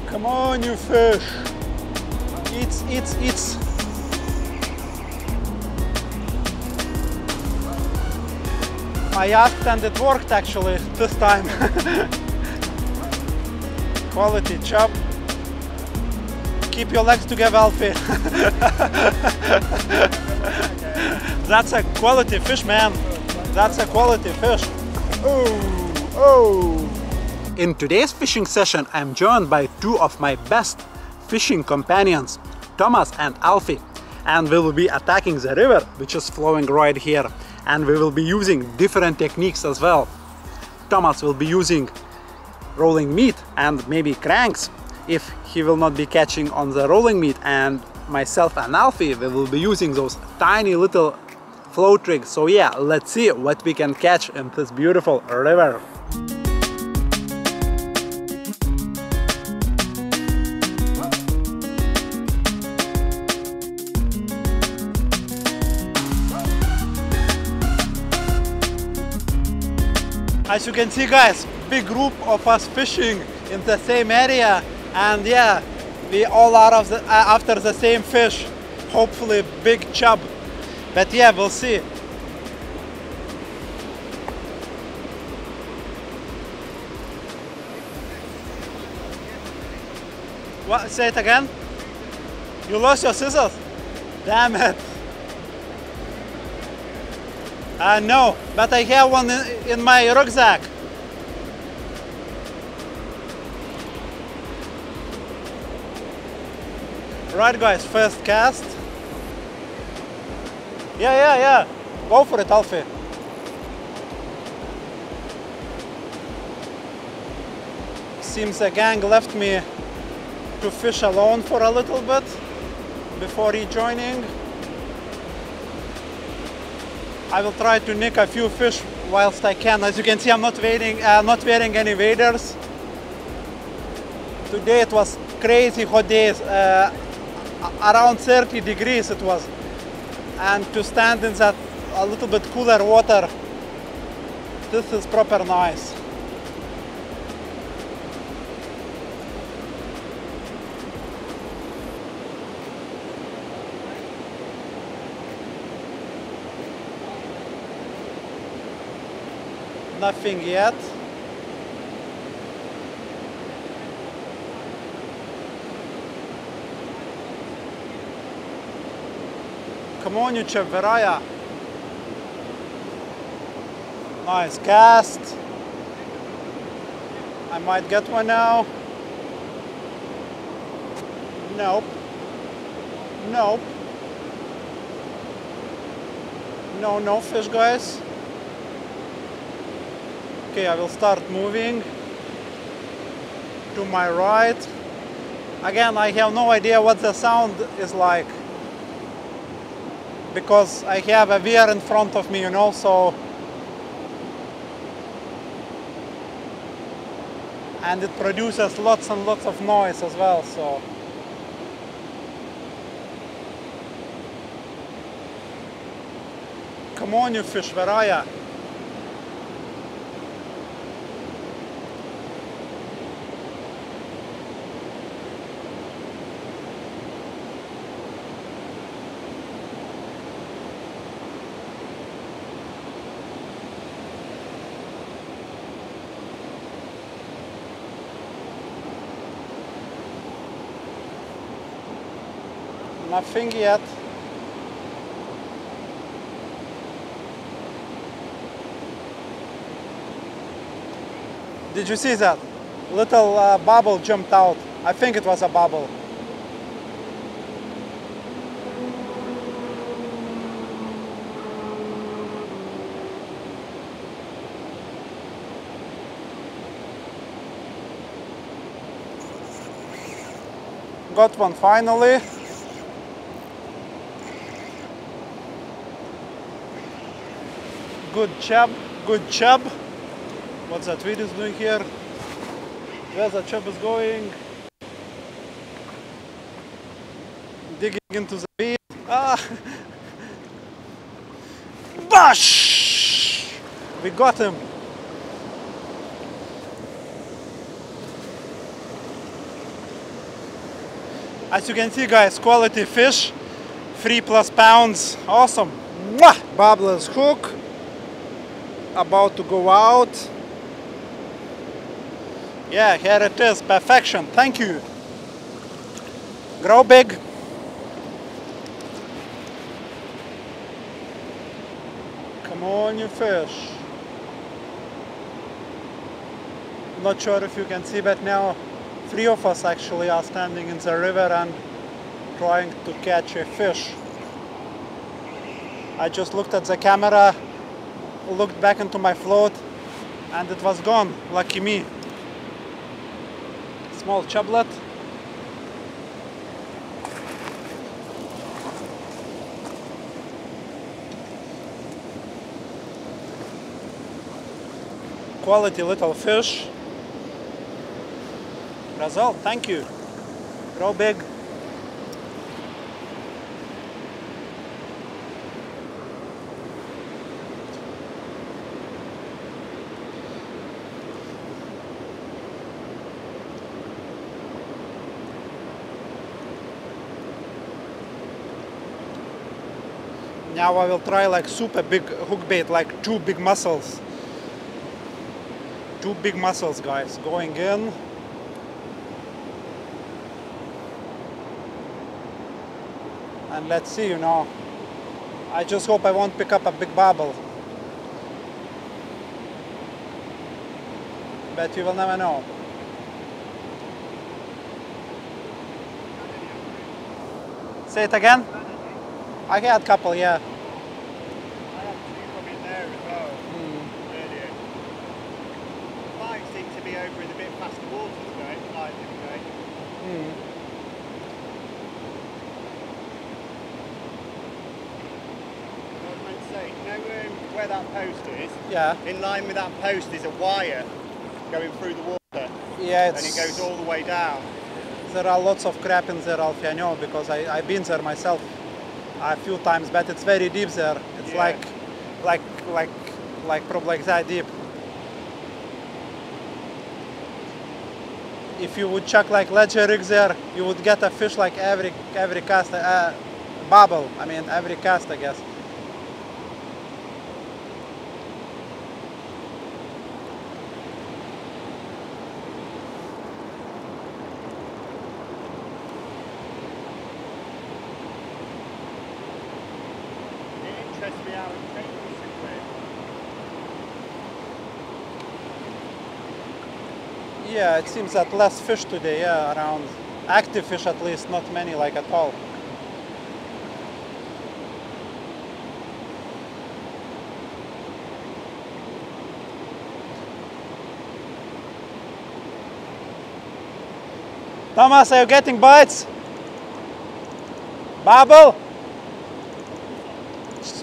Come on, you fish. Eats. I asked and it worked actually this time. Quality chub. Keep your legs together, Alfie. That's a quality fish, man. That's a quality fish. Oh. In today's fishing session, I'm joined by two of my best fishing companions, Thomas and Alfie. And we will be attacking the river, which is flowing right here. And we will be using different techniques as well. Thomas will be using rolling meat and maybe cranks if he will not be catching on the rolling meat, and myself and Alfie, we will be using those tiny little float rigs. So yeah, let's see what we can catch in this beautiful river. As you can see, guys, big group of us fishing in the same area, and yeah, we all are after the same fish, hopefully big chub, but yeah, we'll see. What? Say it again? You lost your scissors? Damn it. No, but I have one in my rucksack. Right, guys, first cast. Yeah. Go for it, Alfie. Seems the gang left me to fish alone for a little bit before rejoining. I will try to nick a few fish whilst I can. As you can see, I'm not wearing any waders. Today it was crazy hot days, around 30 degrees it was. And to stand in that a little bit cooler water, this is proper nice. Nothing yet. Come on, you Cheveraya. Nice cast. I might get one now. Nope. No fish, guys. Okay, I will start moving to my right. Again, I have no idea what the sound is like, because I have a weir in front of me, you know, so. And it produces lots and lots of noise as well, so. Come on, you fish, where are ya? Nothing yet. Did you see that? Little bubble jumped out. I think it was a bubble. Got one finally. Good chub. What's that weed is doing here? Where the chub is going? Digging into the weed. Bash! We got him. As you can see, guys, quality fish, 3+ pounds, awesome. Mwah! Barbel's hook, about to go out. Yeah, here it is, perfection, thank you. Grow big. Come on, you fish. Not sure if you can see, but now 3 of us actually are standing in the river and trying to catch a fish. I just looked at the camera, looked back into my float, and it was gone. Lucky me. Small chublet. Quality little fish. Result, thank you. Grow big. Now I will try like super big hook bait, like 2 big mussels. 2 big mussels, guys, going in. And let's see, you know, I just hope I won't pick up a big barbel. But you will never know. Say it again? I had a couple, yeah. I had 2 from in there as well. Earlier. Mine seem to be over in a bit faster water today, like today. I was meant to say, you know where that post is? Yeah. In line with that post is a wire going through the water. Yeah, and it goes all the way down. There are lots of crap in there, Alfie, I know, because I've been there myself a few times, but it's very deep there. It's like probably like that deep. If you would chuck like ledger rigs there, you would get a fish like every cast, barbel. I mean every cast, I guess. Yeah, it seems that less fish today, yeah, around. Active fish at least, not many like at all. Thomas, are you getting bites? Barbel?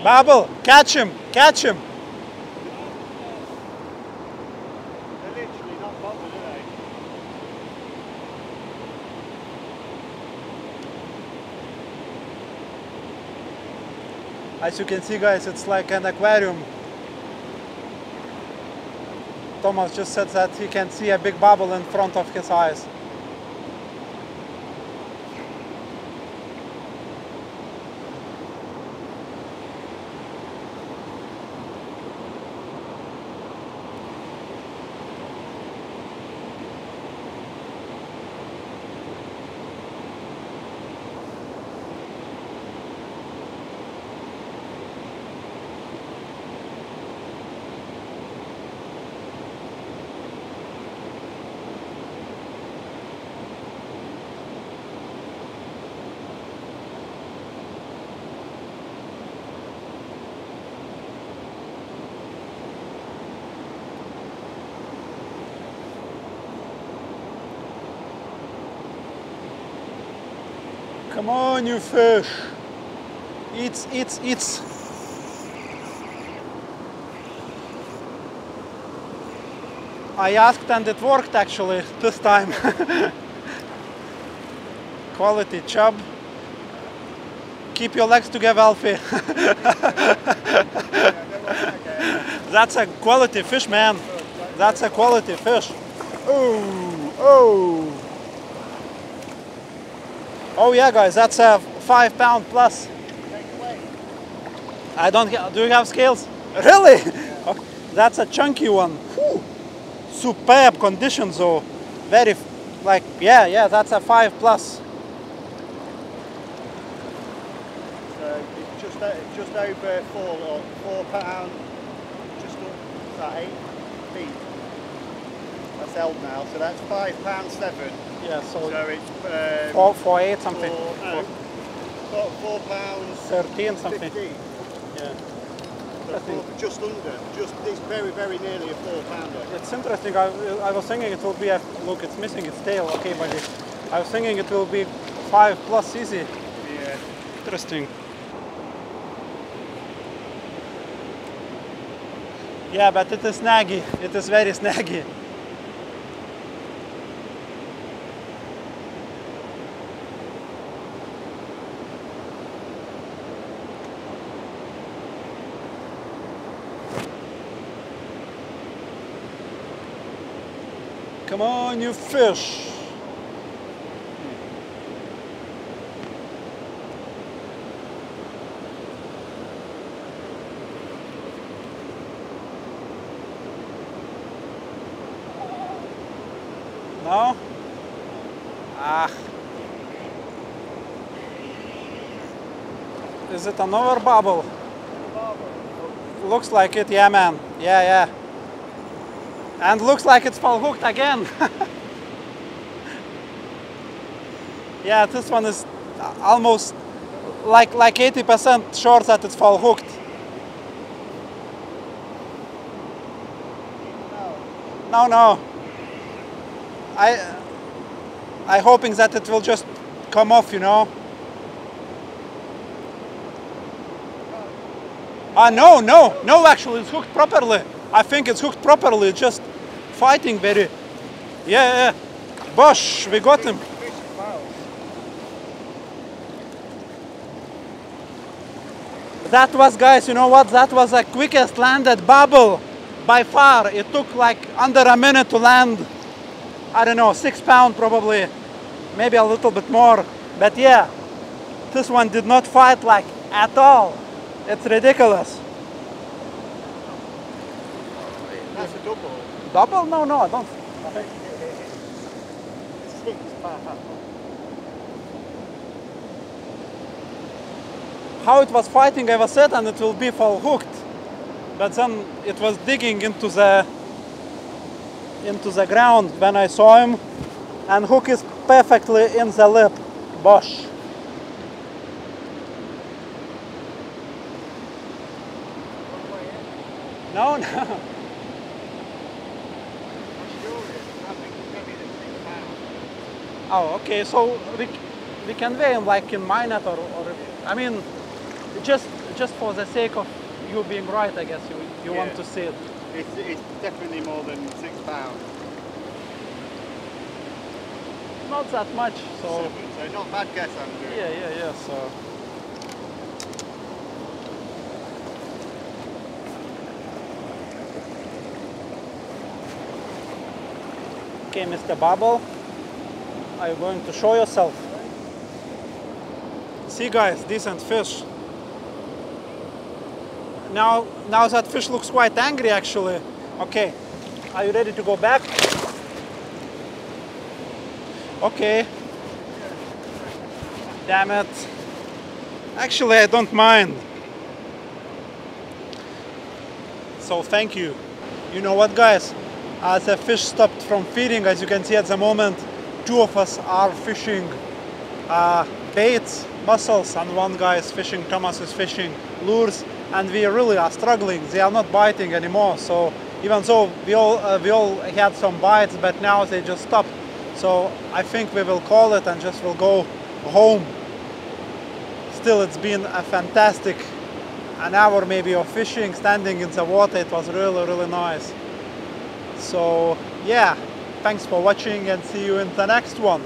Barbel, catch him, catch him. They're literally not bothered, are they? As you can see, guys, it's like an aquarium. Thomas just said that he can see a big barbel in front of his eyes. Come on, you fish. Eats. I asked and it worked actually this time. Quality chub. Keep your legs together, Alfie. That's a quality fish, man. That's a quality fish. Oh, oh. Oh yeah, guys, that's a 5 pound plus. Take away. I don't. Do you have scales? Really? Okay. That's a chunky one. Whew. Superb condition, though. Very, like, yeah, that's a 5 plus. So it's just over 4 pound. Just up, is that 8 feet? That's held now. So that's £5.7. Yeah, so it's 4.8 something. £4 13 something. 15. Yeah. Just under, it's very nearly a £4. It's interesting. I was thinking it will be a look. It's missing its tail. Okay, but I was thinking it will be 5 plus easy. Yeah. Interesting. Yeah, but it is snaggy. It is very snaggy. Come on, you fish! No? Ah. Is it another bubble? Looks like it, yeah man. Yeah. And looks like it's full hooked again. Yeah, this one is almost like 80% sure that it's full hooked. No. I hoping that it will just come off, you know. No, actually it's hooked properly. I think it's hooked properly, it's just fighting very. Yeah. Bosh, we got him. That was, guys, you know what? That was the quickest landed bubble by far. It took like under a minute to land. I don't know, 6 pounds probably, maybe a little bit more. But yeah, this one did not fight like at all. It's ridiculous. That's a double. Double? No, I don't. 6 pounds. How it was fighting, I was certain it will be full hooked. But then it was digging into the ground when I saw him, and hook is perfectly in the lip. Bosh. No. Oh, okay. So we can weigh him like in my net, or I mean, just for the sake of you being right, I guess you want to see it. It's definitely more than 6 pounds. Not that much, so. So not bad guess, Andrew. Yeah. So. Okay, Mr. Barbel, are you going to show yourself? See, guys, decent fish. Now that fish looks quite angry, actually. Okay, are you ready to go back? Okay. Damn it. Actually, I don't mind. So thank you. You know what, guys? As the fish stopped from feeding, as you can see at the moment, 2 of us are fishing baits, mussels, and 1 guy is fishing, Thomas is fishing lures, and we really are struggling. They are not biting anymore. So even though we all had some bites, but now they just stopped. So I think we will call it and just will go home. Still, it's been a fantastic an hour maybe of fishing, standing in the water. It was really nice. So yeah, thanks for watching and see you in the next one.